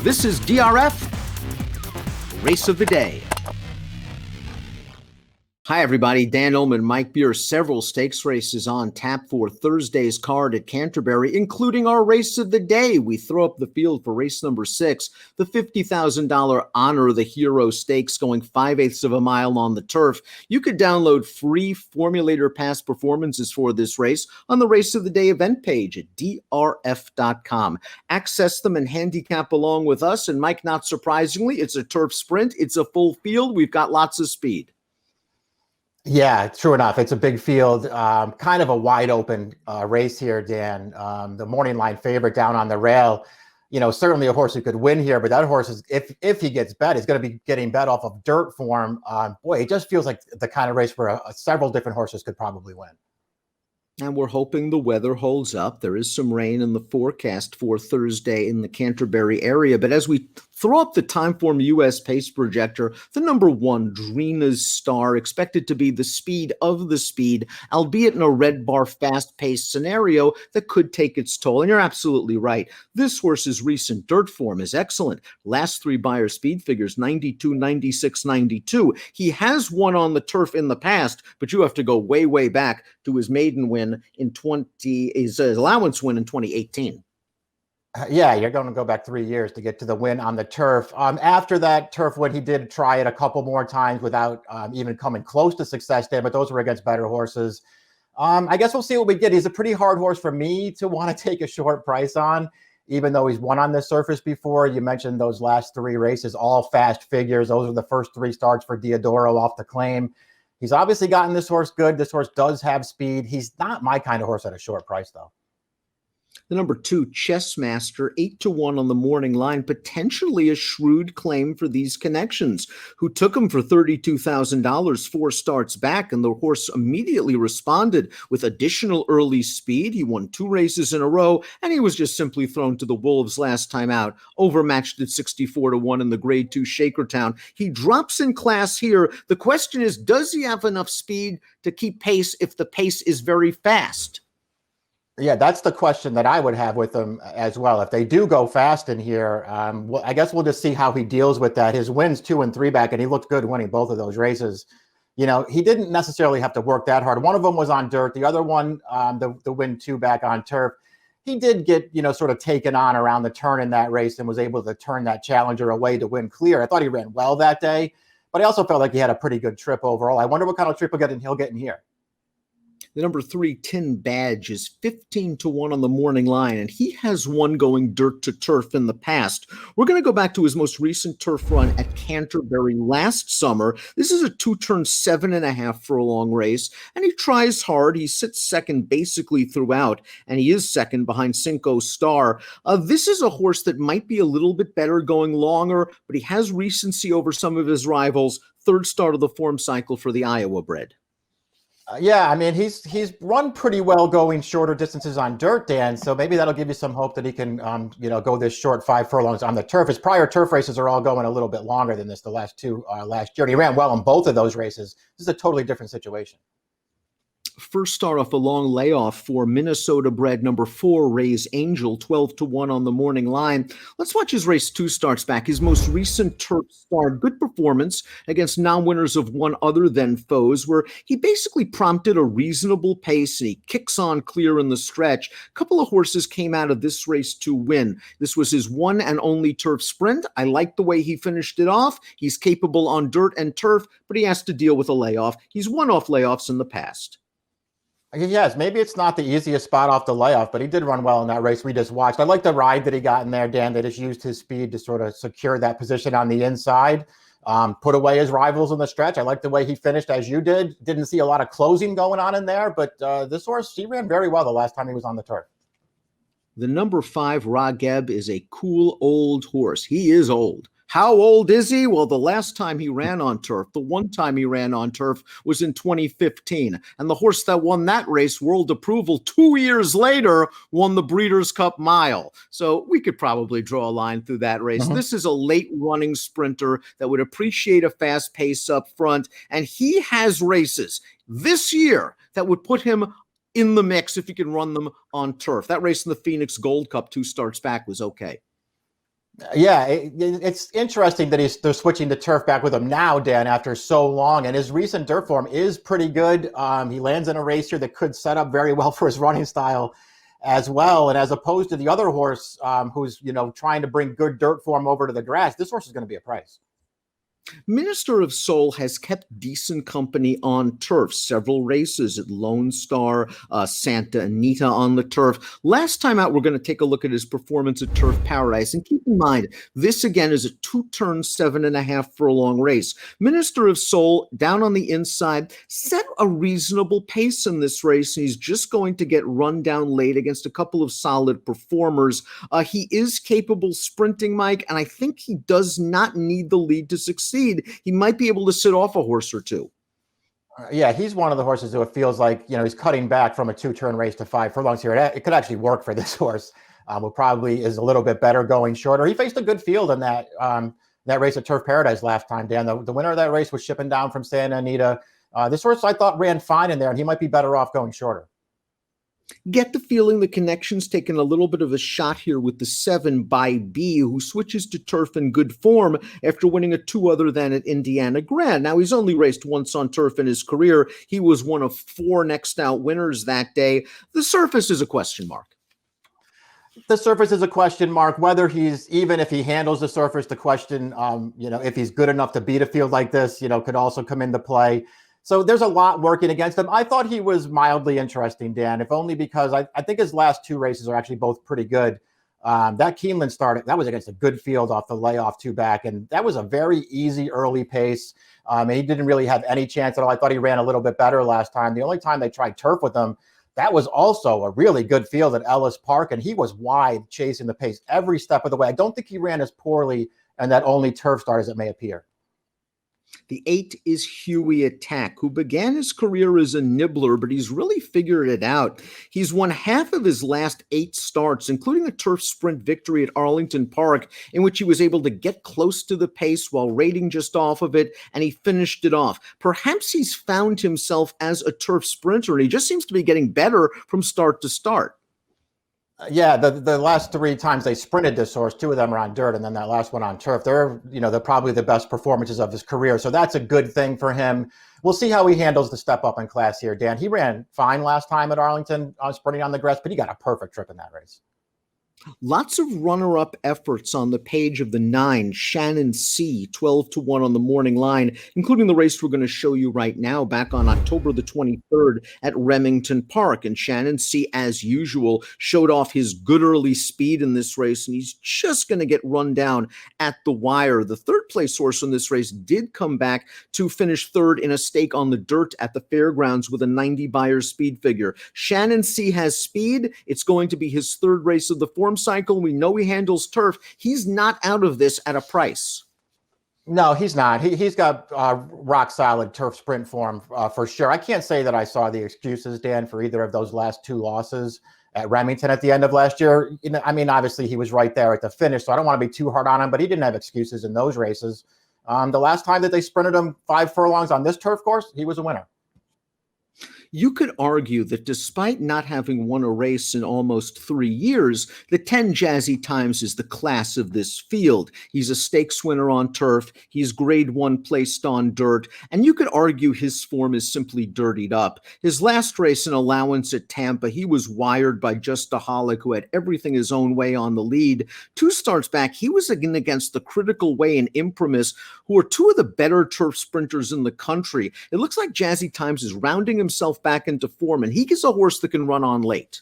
This is DRF Race of the Day. Hi, everybody. Dan Illman, Mike Beer. Several stakes races on tap for Thursday's card at Canterbury, including our race of the day. We throw up the field for race number 6, the $50,000 Honor the Hero Stakes, going 5/8 of a mile on the turf. You could download free formulator past performances for this race on the Race of the Day event page at drf.com. Access them and handicap along with us. And Mike, not surprisingly, it's a turf sprint. It's a full field. We've got lots of speed. Yeah, true enough. It's a big field, kind of a wide open race here, Dan. The morning line favorite down on the rail, certainly a horse who could win here, but that horse is, if he gets bet, he's going to be getting bet off of dirt form. Boy, it just feels like the kind of race where several different horses could probably win. And we're hoping the weather holds up. There is some rain in the forecast for Thursday in the Canterbury area. But as we throw up the Timeform US pace projector, the number 1, Drina's Star, expected to be the speed of the speed, albeit in a red bar fast-paced scenario that could take its toll. And you're absolutely right. This horse's recent dirt form is excellent. Last 3 Beyer speed figures, 92, 96, 92. He has won on the turf in the past, but you have to go way, way back to his maiden win his allowance win in 2018. Yeah, you're going to go back 3 years to get to the win on the turf. After that turf win, he did try it a couple more times without even coming close to success there, but those were against better horses. I guess we'll see what we get. He's a pretty hard horse for me to want to take a short price on, even though he's won on this surface before. You mentioned those last 3 races, all fast figures. Those are the first 3 starts for Deodoro off the claim. He's obviously gotten this horse good. This horse does have speed. He's not my kind of horse at a short price, though. The number 2, Chessmaster, 8-1 on the morning line, potentially a shrewd claim for these connections, who took him for $32,000 4 starts back, and the horse immediately responded with additional early speed. He won 2 races in a row, and he was just simply thrown to the wolves last time out, overmatched at 64-1 in the Grade 2 Shakertown. He drops in class here. The question is, does he have enough speed to keep pace if the pace is very fast? Yeah, that's the question that I would have with him as well. If they do go fast in here, well, I guess we'll just see how he deals with that. His wins 2 and 3 back, and he looked good winning both of those races. He didn't necessarily have to work that hard. One of them was on dirt. The other one, the win 2 back on turf, he did get, sort of taken on around the turn in that race and was able to turn that challenger away to win clear. I thought he ran well that day, but I also felt like he had a pretty good trip overall. I wonder what kind of trip he'll get in here. The number 3, Tin Badge, is 15-1 on the morning line, and he has won going dirt to turf in the past. We're going to go back to his most recent turf run at Canterbury last summer. This is a 2-turn 7.5 furlong race, and he tries hard. He sits second basically throughout, and he is second behind Cinco Star. This is a horse that might be a little bit better going longer, but he has recency over some of his rivals. 3rd start of the form cycle for the Iowa bred. Yeah, I mean, he's run pretty well going shorter distances on dirt, Dan, so maybe that'll give you some hope that he can, go this short 5 furlongs on the turf. His prior turf races are all going a little bit longer than this, the last 2 last year. And he ran well in both of those races. This is a totally different situation. First start off a long layoff for Minnesota-bred number 4, Ray's Angel, 12-1 on the morning line. Let's watch his race 2 starts back. His most recent turf start, good performance against non-winners of one other than foes, where he basically prompted a reasonable pace and he kicks on clear in the stretch. A couple of horses came out of this race to win. This was his one and only turf sprint. I like the way he finished it off. He's capable on dirt and turf, but he has to deal with a layoff. He's won off layoffs in the past. Yes, maybe it's not the easiest spot off the layoff, but he did run well in that race we just watched. I like the ride that he got in there, Dan, that just used his speed to sort of secure that position on the inside, put away his rivals in the stretch. I like the way he finished, as you did. Didn't see a lot of closing going on in there, but this horse, he ran very well the last time he was on the turf. The number 5, Rageb, is a cool old horse. He is old. How old is he? Well, the last time he ran on turf, the one time he ran on turf was in 2015. And the horse that won that race, World Approval, 2 years later, won the Breeders' Cup Mile. So we could probably draw a line through that race. This is a late running sprinter that would appreciate a fast pace up front. And he has races this year that would put him in the mix if he can run them on turf. That race in the Phoenix Gold Cup 2 starts back was okay. Yeah, it's interesting that they're switching to turf back with him now, Dan, after so long. And his recent dirt form is pretty good. He lands in a race here that could set up very well for his running style as well. And as opposed to the other horse who's, trying to bring good dirt form over to the grass, this horse is going to be a price. Minister of Soul has kept decent company on turf. Several races at Lone Star, Santa Anita on the turf. Last time out, we're going to take a look at his performance at Turf Paradise. And keep in mind, this again is a 2-turn, 7.5 furlong race. Minister of Soul, down on the inside, set a reasonable pace in this race. And he's just going to get run down late against a couple of solid performers. He is capable sprinting, Mike, and I think he does not need the lead to succeed. He might be able to sit off a horse or two. Yeah, he's one of the horses who it feels like, he's cutting back from a 2-turn race to 5 furlongs here. It could actually work for this horse, who probably is a little bit better going shorter. He faced a good field in that race at Turf Paradise last time, Dan. The winner of that race was shipping down from Santa Anita. This horse I thought ran fine in there, and he might be better off going shorter. Get the feeling the connection's taken a little bit of a shot here with the 7BY, who switches to turf in good form after winning a 2 other than at Indiana Grand. Now, he's only raced once on turf in his career. He was one of 4 next out winners that day. The surface is a question mark. The surface is a question mark. Whether even if he handles the surface, the question, if he's good enough to beat a field like this, could also come into play. So there's a lot working against him. I thought he was mildly interesting, Dan, if only because I think his last 2 races are actually both pretty good. That Keeneland start, that was against a good field off the layoff 2 back, and that was a very easy early pace. He didn't really have any chance at all. I thought he ran a little bit better last time. The only time they tried turf with him, that was also a really good field at Ellis Park, and he was wide chasing the pace every step of the way. I don't think he ran as poorly in that only turf start as it may appear. The 8 is Huey Attack, who began his career as a nibbler, but he's really figured it out. He's won half of his last 8 starts, including a turf sprint victory at Arlington Park, in which he was able to get close to the pace while rating just off of it, and he finished it off. Perhaps he's found himself as a turf sprinter, and he just seems to be getting better from start to start. Yeah, the last 3 times they sprinted this horse, 2 of them are on dirt, and then that last one on turf. They're probably the best performances of his career. So that's a good thing for him. We'll see how he handles the step up in class here, Dan. He ran fine last time at Arlington sprinting on the grass, but he got a perfect trip in that race. Lots of runner-up efforts on the page of the 9, Shannon C, 12-1 on the morning line, including the race we're going to show you right now back on October the 23rd at Remington Park. And Shannon C, as usual, showed off his good early speed in this race, and he's just going to get run down at the wire. The third place horse in this race did come back to finish third in a stake on the dirt at the fairgrounds with a 90 Beyer speed figure. Shannon C has speed. It's going to be his 3rd race of the form cycle. We know he handles turf. He's not out of this at a price. No, he's not. He's got rock solid turf sprint form for sure. I can't say that I saw the excuses, Dan, for either of those last 2 losses at Remington at the end of last year. Obviously he was right there at the finish, so I don't want to be too hard on him, but he didn't have excuses in those races. The last time that they sprinted him 5 furlongs on this turf course, he was a winner. You could argue that despite not having won a race in almost 3 years, the 10 Jazzy Times is the class of this field. He's a stakes winner on turf. He's grade 1 placed on dirt. And you could argue his form is simply dirtied up. His last race in allowance at Tampa, he was wired by Justaholic, who had everything his own way on the lead. 2 starts back, he was against the Critical Way and Imprimis, who are 2 of the better turf sprinters in the country. It looks like Jazzy Times is rounding himself back into form, and he gets a horse that can run on late.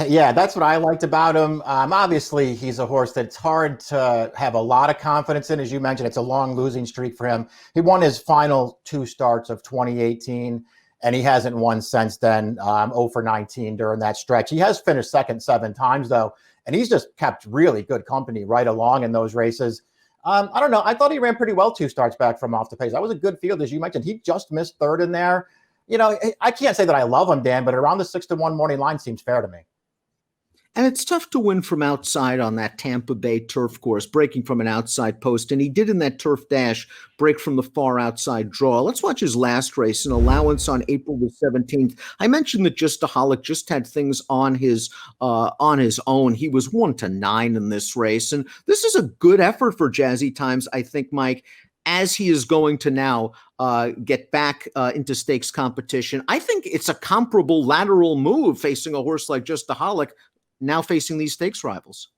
Yeah, that's what I liked about him. Obviously, he's a horse that's hard to have a lot of confidence in. As you mentioned, it's a long losing streak for him. He won his final 2 starts of 2018, and he hasn't won since then, 0 for 19 during that stretch. He has finished second 7 times, though, and he's just kept really good company right along in those races. I don't know. I thought he ran pretty well 2 starts back from off the pace. That was a good field, as you mentioned. He just missed 3rd in there. I can't say that I love him, Dan, but around the 6-1 morning line seems fair to me. And it's tough to win from outside on that Tampa Bay turf course, breaking from an outside post. And he did in that turf dash break from the far outside draw. Let's watch his last race, an allowance on April the 17th. I mentioned that Justaholic just had things on his own. He was 1-9 in this race. And this is a good effort for Jazzy Times, I think, Mike, as he is going to now get back into stakes competition. I think it's a comparable lateral move facing a horse like Justaholic, now facing these stakes rivals.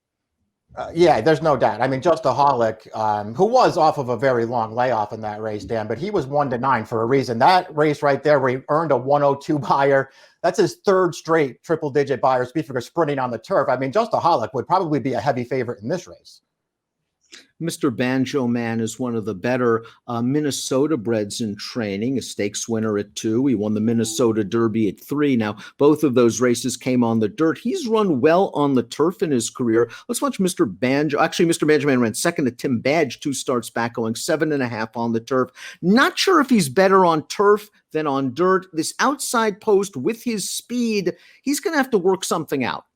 Yeah, there's no doubt. I mean, Justaholic, who was off of a very long layoff in that race, Dan, but he was 1-9 for a reason. That race right there where he earned a 102 buyer, that's his third straight triple-digit buyer speed figure sprinting on the turf. I mean, Justaholic would probably be a heavy favorite in this race. Mr. Banjo Man is one of the better Minnesota breds in training, a stakes winner at 2. He won the Minnesota Derby at 3. Now, both of those races came on the dirt. He's run well on the turf in his career. Let's watch Mr. Banjo. Actually, Mr. Banjo Man ran second to Tim Badge 2 starts back, going 7.5 on the turf. Not sure if he's better on turf than on dirt. This outside post with his speed, he's going to have to work something out.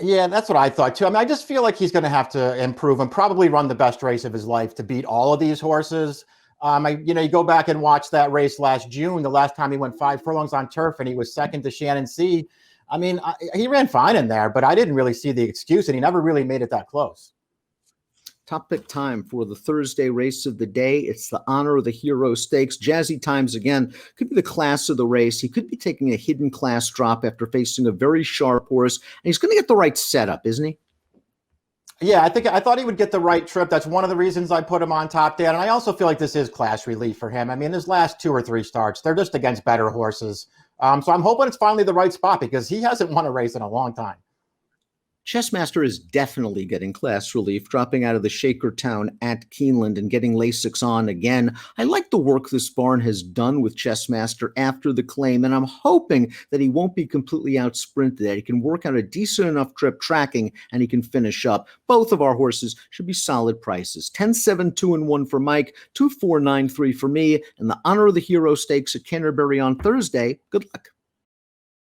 Yeah, that's what I thought too. I mean, I just feel like he's going to have to improve and probably run the best race of his life to beat all of these horses. You go back and watch that race last June, the last time he went 5 furlongs on turf, and he was second to Shannon C. I mean, he ran fine in there, but I didn't really see the excuse, and he never really made it that close. Top pick time for the Thursday race of the day. It's the Honor of the Hero Stakes. Jazzy Times, again, could be the class of the race. He could be taking a hidden class drop after facing a very sharp horse. And he's going to get the right setup, isn't he? Yeah, I thought he would get the right trip. That's one of the reasons I put him on top, Dan. And I also feel like this is class relief for him. I mean, his last 2 or 3 starts, they're just against better horses. So I'm hoping it's finally the right spot because he hasn't won a race in a long time. Chessmaster is definitely getting class relief, dropping out of the Shakertown at Keeneland and getting Lasix on again. I like the work this barn has done with Chessmaster after the claim, and I'm hoping that he won't be completely out-sprinted, that he can work out a decent enough trip tracking and he can finish up. Both of our horses should be solid prices. 10-7, 2-1 for Mike, 2-4, 9-3 for me, and the Honor of the Hero Stakes at Canterbury on Thursday. Good luck.